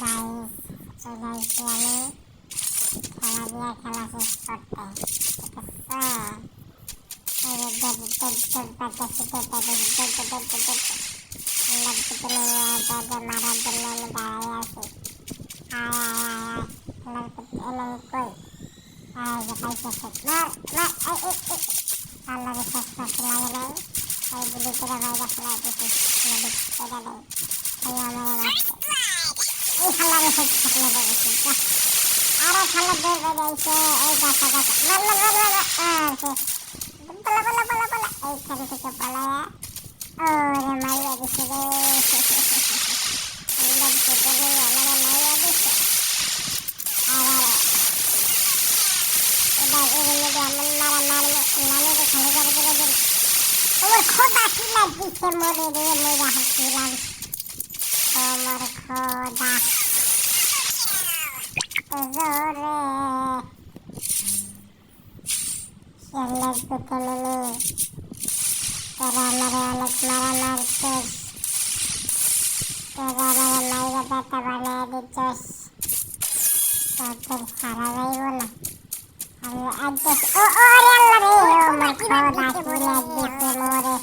Guys চলে আসছি আমি খেলা দিয়ে খেলা শেষ করতে। ঠিক আছে মারার জন্য আমি দাঁড়াই আছি। আল্লাহরে শেষ করতে লাগে নাই। এই গুলি করে বাইরে ফেলাই দিছি এটা নেই আমার মারছে এই খালারে শেষ থাকলে দেখেছি আরে খালা বের বেরিয়েছে এই গাছা গাছা এইখান থেকে পালায়া ওরে মাইয়া দিছে রে মাইয়া দিছে আবার এবার এগুলো যে আমার মারা মারবো নামের খালি করে করে দিন তোমার খোদা কি লাগছে মরে রে মরে হাসিলাম তোমার খোদা জোরে শেরলের পেটে নেমে তোরা আমারে অনেক মারা মারছিস তোরা আমারে মাইরা বেটা বানিয়ে দিচ্ছিস তোদের সারা যাইব না আমি একদম ওরে আল্লাহ রে আমার খোদা ফুলে দিছে মোরে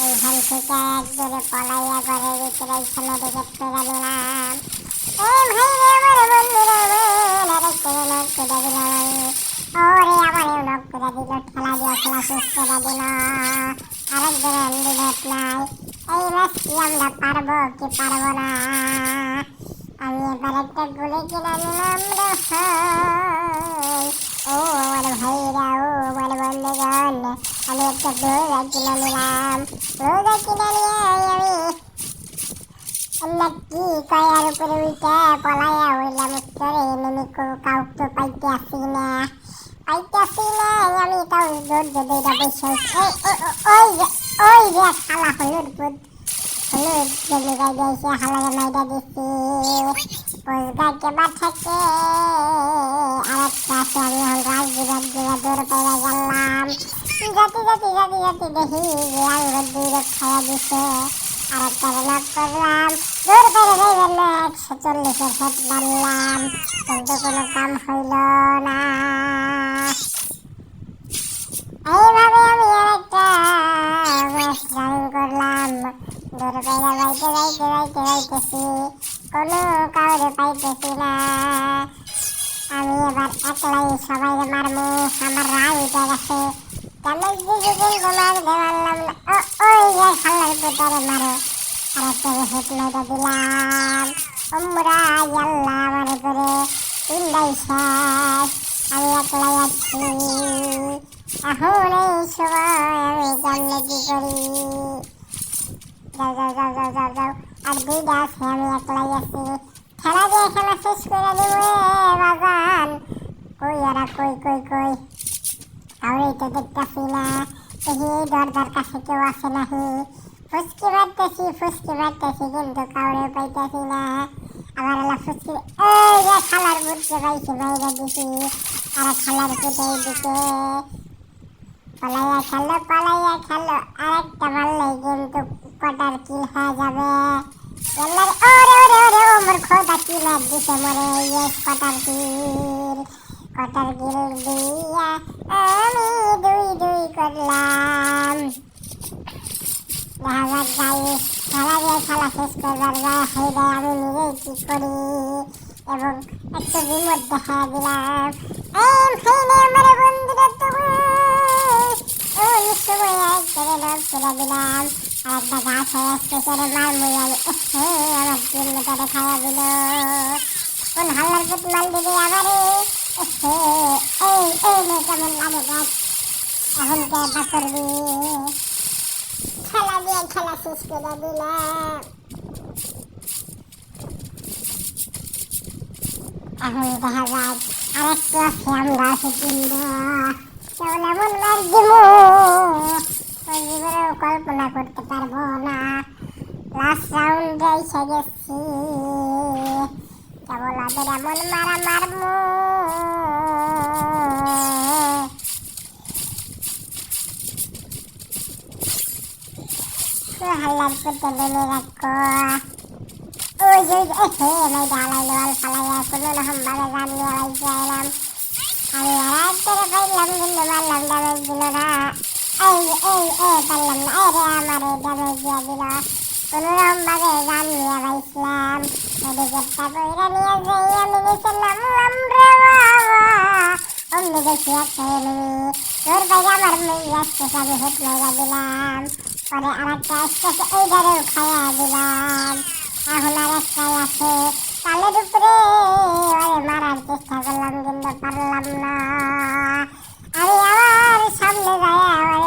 এইখান থেকে একজোরে পলাইয়া ঘরের ভিতরে এইখানে দিকে ফেরা দিলাম এই ভাই রে আমার বন্ধুরা করে দিলাম ওরে আমার নক করে দিল ঠেলা দিয়ে খেলা শেষ করে দিল আরেকজনের অন্ডি ভেট নাই এই ম্যাচ কি আমরা পারবো কি পারবো না আমি এবার একটা গুলি কিনে নিলাম রে ও আমার ভাইরা ও আমার বন্ধুগণ আমি একটা রোজা কিনে নিলাম রোজা কিনে নিয়ে আমি লাকি কয়ার উপরে উঠে পলাইয়া হইলাম উত্তরে নেমে কাউকে পাইতে আসি না আমি তাও ধৈর্য দিয়ে বসে ওই যে খালা হলুদ জমি গাই দিয়েছে হালারে মাইরা দিচ্ছি গাইকে বা থেকে আরেকটা আছে আমি এখন রাজদিবার দিয়ে দৌড় পাইয়া গেলাম জাতি দেখি যে আঙুর দুই রোগ খাইয়া দিছে আরেকটা নক করলাম দৌড় পেরে যাইবেন না 140-এর হেড মারলাম কিন্তু কোনো কাম হইল না এইভাবে আমি আরেকটা ম্যাচ রানিং করলাম দৌড় পেরে যাইতেছি কোনো কাউরে পাইতেছি না আমি এবার একলাই সবাইরে মারমু আমার রাগ উঠে গেছে কেমন দিকে মারতে পারলাম না ওই যে খালার পেটারে মারো আরেকটা হেড মাইরা দিলাম ওমরা আল্লাহ আমার করে তিনটাই শেষ আমি একলাই আছি এখন এই সময় আমি কেমনে কি করি যাও আর দুইটা আছে আমি একলাই আছি খেলা দিয়ে খেলা শেষ করে দিব বাগান কই আর কই কাউরেই তো দেখতেছি না দেখি দরজার কাছে কেউ আসে নাহি ফুসকি মারতেছি কিন্তু কাউরে পাইতেছি না আবার আল্লাহ ফুসকি এই যে খালার বুঝতে পাইছি বাইরে দিছি আর খালার পেটে দিকে পালাইয়া খেলো আরেকটা মারলেই কিন্তু কটার কিল হয়ে যাবে ওরে আমার খোদা কি মার দিছে মরে ইয়েস কটার কিল দিয়া আমি দুই করলাম দেখা যাক খেলা দিয়ে খেলা শেষ করবার যায় হয়ে আমি নিজেই কি করি এবং একটু রিমোট দেখা দিলাম আমার বন্ধুরা ওই সময় করে নক করে দিলাম আর একটা গাছ হয়ে আসছে সেটা মারমুই আমি আমার 3 মিটারে খাওয়া দিল কোন হাল্লার পুত মাল দিবি আবারে এই নে কেমন লাগে গাছ এখন কে করবি খেলা দিয়ে খেলা শেষ করে দিলাম এখন দেখা যায় আরেকটু আছে আমরা আছি কিনবো কেমন এমন মার দিব ওই জীবনেও কল্পনা করতে পারবো না লাস্ট রাউন্ডে এসে গেছি কেবল ওদের এমন মারা মারবো হাল্লার পেটে নেমে রাখো ওই ওই যে হে ভাই ঢালাইলো আল ফালাইয়া কোনো রকম ভাবে গান নিয়ে বাইকে এলাম। আমি আর করে পাইলাম কিন্তু মারলাম ড্যামেজ দিল না। পারলাম না, আরে আমারে ড্যামেজ দিয়ে দিল। কোনো রকম ভাবে গান নিয়ে বাইছিলাম, মেডিকেটটা কইরা নিয়ে যাই আমি নিচে নামলাম রে বাবা। অমনি দেখি একটা এনিমি, তোর বাইরে আমার মেয়ে আসতেছে, আমি হেড মাইরা দিলাম। পরে আরেকটা আসতেছে, এইটারেও খাইয়া দিলাম। এখন আর একটাই আছে কালের উপরে, ওরে মারার চেষ্টা করলাম কিন্তু পারলাম না। আমি আবার সামনে যাই,